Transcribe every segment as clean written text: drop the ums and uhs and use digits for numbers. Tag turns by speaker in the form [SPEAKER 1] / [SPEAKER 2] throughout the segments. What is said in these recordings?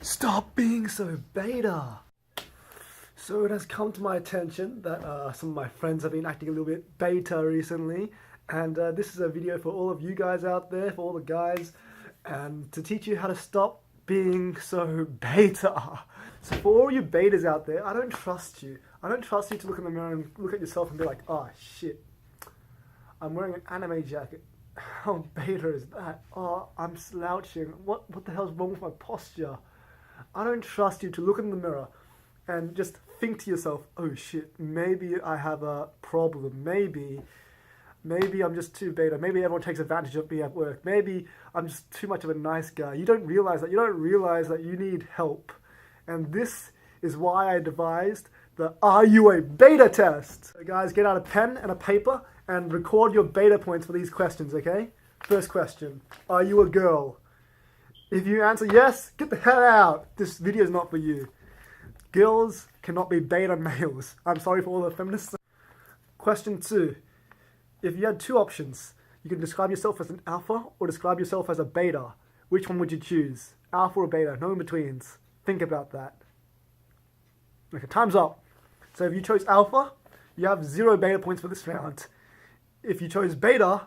[SPEAKER 1] Stop being so beta. So it has come to my attention that some of my friends have been acting a little bit beta recently, and this is a video for all of you guys out there, for all the guys, and to teach you how to stop being so beta. So for all you betas out there, I don't trust you. I don't trust you to look in the mirror and look at yourself and be like, oh shit, I'm wearing an anime jacket. How beta is that? Oh, I'm slouching. What the hell's wrong with my posture? I don't trust you to look in the mirror and just think to yourself, oh shit, maybe I have a problem. Maybe I'm just too beta. Maybe everyone takes advantage of me at work. Maybe I'm just too much of a nice guy. You don't realize that. You don't realize that you need help. And this is why I devised the Are You a Beta test. So guys, get out a pen and a paper and record your beta points for these questions, okay? First question, are you a girl? If you answer yes, get the hell out. This video is not for you. Girls cannot be beta males. I'm sorry for all the feminists. Question 2. If you had two options, you can describe yourself as an alpha or describe yourself as a beta. Which one would you choose? Alpha or beta? No in-betweens. Think about that. Okay, time's up. So if you chose alpha, you have 0 beta points for this round. If you chose beta,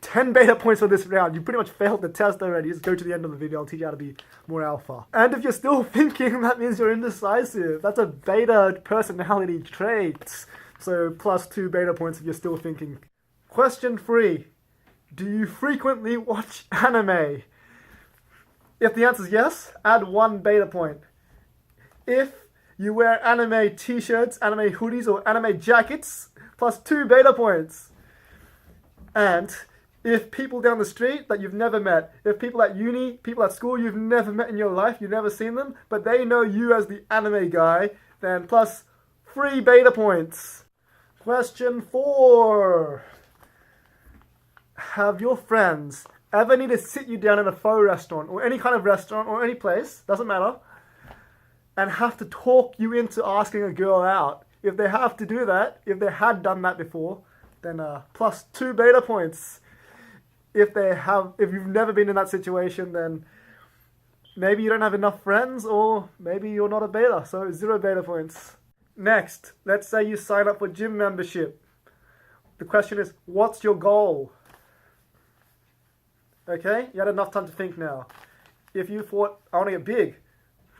[SPEAKER 1] 10 beta points for this round. You pretty much failed the test already. Just go to the end of the video. I'll teach you how to be more alpha. And if you're still thinking, that means you're indecisive. That's a beta personality trait. So plus 2 beta points if you're still thinking. Question 3. Do you frequently watch anime? If the answer is yes, add 1 beta point. If you wear anime t-shirts, anime hoodies, or anime jackets, plus 2 beta points. And if people down the street that you've never met, if people at uni, people at school you've never met in your life, you've never seen them, but they know you as the anime guy, then plus 3 beta points. Question 4. Have your friends ever need to sit you down in a faux restaurant, or any kind of restaurant, or any place, doesn't matter, and have to talk you into asking a girl out? If they have to do that, if they had done that before, then plus 2 beta points. If you've never been in that situation, then maybe you don't have enough friends, or maybe you're not a beta, so 0 beta points. Next, let's say you sign up for gym membership. The question is, what's your goal? Okay, you had enough time to think now. If you thought, I want to get big,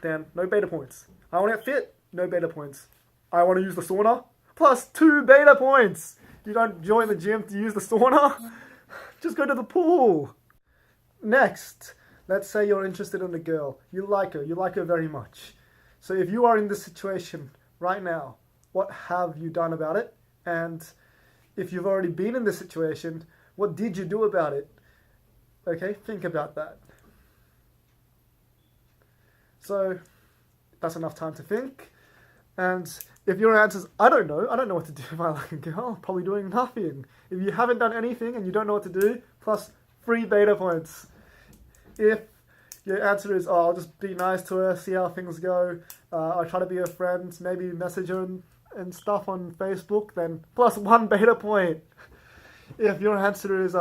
[SPEAKER 1] then no beta points. I want to get fit, no beta points. I want to use the sauna, plus 2 beta points. You don't join the gym to use the sauna. Just go to the pool. Next, let's say you're interested in a girl. You like her very much. So if you are in this situation right now, what have you done about it? And if you've already been in this situation, what did you do about it? Okay, think about that. So that's enough time to think. And if your answer is, I don't know what to do if I like a girl, probably doing nothing. If you haven't done anything and you don't know what to do, plus 3 beta points. If your answer is, oh, I'll just be nice to her, see how things go, I'll try to be her friend, maybe message her and stuff on Facebook, then plus 1 beta point. If your answer is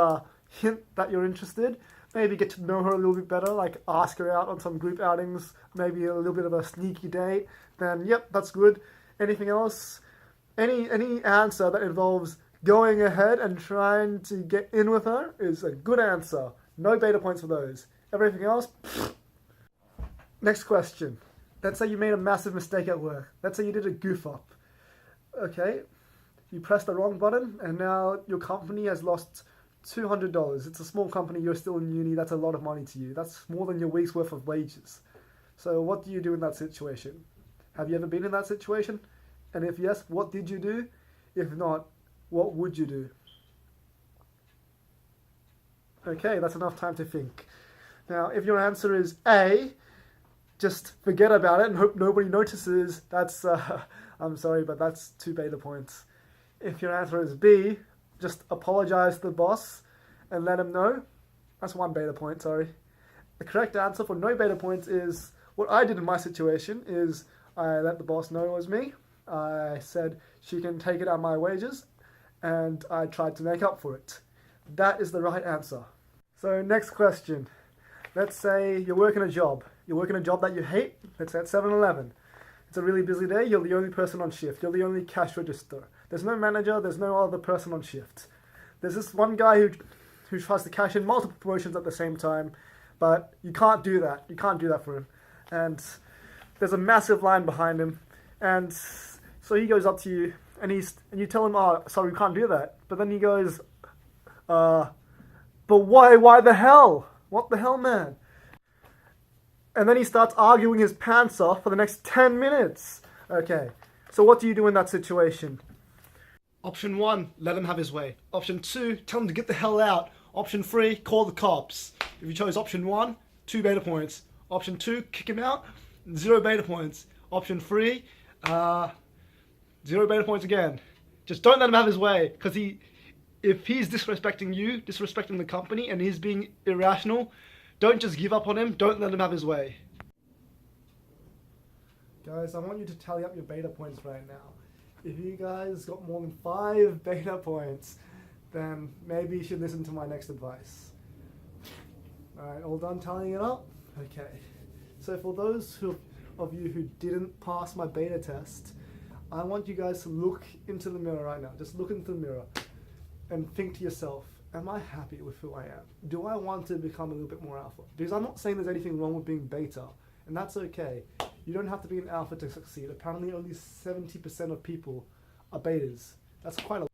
[SPEAKER 1] hint that you're interested, maybe get to know her a little bit better, like ask her out on some group outings, maybe a little bit of a sneaky date, then yep, that's good. Anything else? Any answer that involves going ahead and trying to get in with her is a good answer. No beta points for those. Everything else, pfft. Next question. Let's say you made a massive mistake at work. Let's say you did a goof up. Okay, you pressed the wrong button and now your company has lost $200. It's a small company, you're still in uni, that's a lot of money to you. That's more than your week's worth of wages. So what do you do in that situation? Have you ever been in that situation? And if yes, what did you do? If not, what would you do? Okay, that's enough time to think. Now, if your answer is A, just forget about it and hope nobody notices, that's, I'm sorry, but that's 2 beta points. If your answer is B, just apologize to the boss and let him know. That's 1 beta point, sorry. The correct answer for no beta points is, what I did in my situation is I let the boss know it was me. I said she can take it out of my wages and I tried to make up for it. That is the right answer. So next question. Let's say you're working a job. You're working a job that you hate. Let's say at 7-Eleven. It's a really busy day. You're the only person on shift. You're the only cash register. There's no manager. There's no other person on shift. There's this one guy who tries to cash in multiple promotions at the same time, but you can't do that. You can't do that for him. And there's a massive line behind him, and so he goes up to you, and you tell him, "Oh, sorry, we can't do that." But then he goes, "But why? Why the hell? What the hell, man?" And then he starts arguing his pants off for the next 10 minutes. Okay, so what do you do in that situation? Option 1, let him have his way. Option 2, tell him to get the hell out. Option 3, call the cops. If you chose option 1, 2 beta points. Option 2, kick him out, 0 beta points. Option 3, 0 beta points again. Just don't let him have his way, because if he's disrespecting you, disrespecting the company, and he's being irrational, don't just give up on him. Don't let him have his way. Guys, I want you to tally up your beta points right now. If you guys got more than 5 beta points, then maybe you should listen to my next advice. Alright, all done tallying it up? Okay. So for those of you who didn't pass my beta test, I want you guys to look into the mirror right now. Just look into the mirror and think to yourself, am I happy with who I am? Do I want to become a little bit more alpha? Because I'm not saying there's anything wrong with being beta, and that's okay. You don't have to be an alpha to succeed. Apparently only 70% of people are betas. That's quite a lot.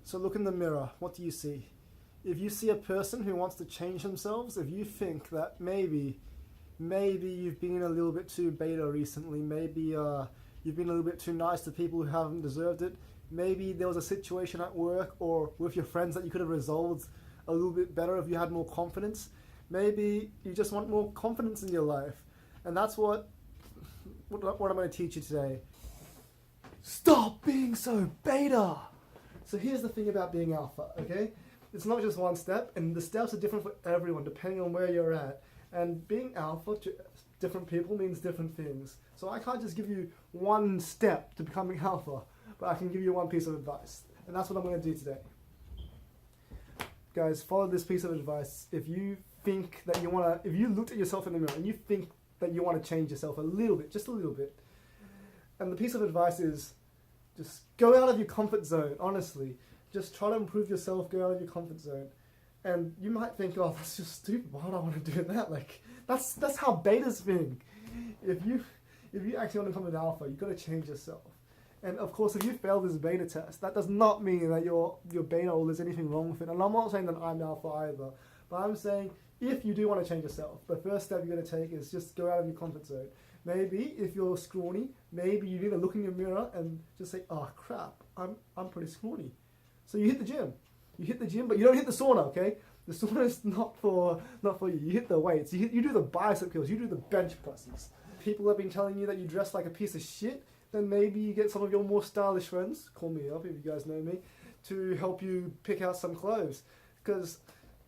[SPEAKER 1] So look in the mirror, what do you see? If you see a person who wants to change themselves, if you think that maybe you've been a little bit too beta recently, maybe you've been a little bit too nice to people who haven't deserved it, maybe there was a situation at work or with your friends that you could have resolved a little bit better if you had more confidence, maybe you just want more confidence in your life. And that's what I'm going to teach you today. Stop being so beta! So here's the thing about being alpha, okay? It's not just one step, and the steps are different for everyone depending on where you're at. And being alpha to different people means different things. So I can't just give you one step to becoming alpha, but I can give you one piece of advice. And that's what I'm going to do today. Guys, follow this piece of advice. If you think that if you looked at yourself in the mirror and you think that you want to change yourself a little bit, just a little bit, and the piece of advice is just go out of your comfort zone, honestly. Just try to improve yourself, go out of your comfort zone. And you might think, oh, that's just stupid, why would I want to do that? Like, that's how betas think. If you actually want to become an alpha, you've got to change yourself. And of course, if you fail this beta test, that does not mean that you're beta or there's anything wrong with it. And I'm not saying that I'm alpha either, but I'm saying if you do want to change yourself, the first step you're going to take is just go out of your comfort zone. Maybe if you're scrawny, maybe you need to look in your mirror and just say, oh crap, I'm pretty scrawny. So you hit the gym. You hit the gym, but you don't hit the sauna, okay? The sauna is not for you. You hit the weights. You do the bicep curls. You do the bench presses. People have been telling you that you dress like a piece of shit. Then maybe you get some of your more stylish friends, call me up if you guys know me, to help you pick out some clothes. Because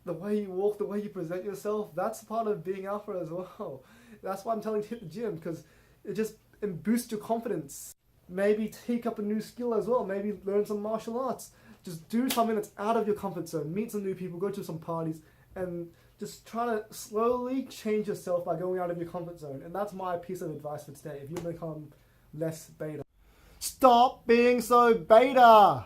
[SPEAKER 1] the way you walk, the way you present yourself, that's part of being alpha as well. That's why I'm telling you to hit the gym, because it boosts your confidence. Maybe take up a new skill as well. Maybe learn some martial arts. Just do something that's out of your comfort zone. Meet some new people, go to some parties, and just try to slowly change yourself by going out of your comfort zone. And that's my piece of advice for today. If you become less beta. Stop being so beta!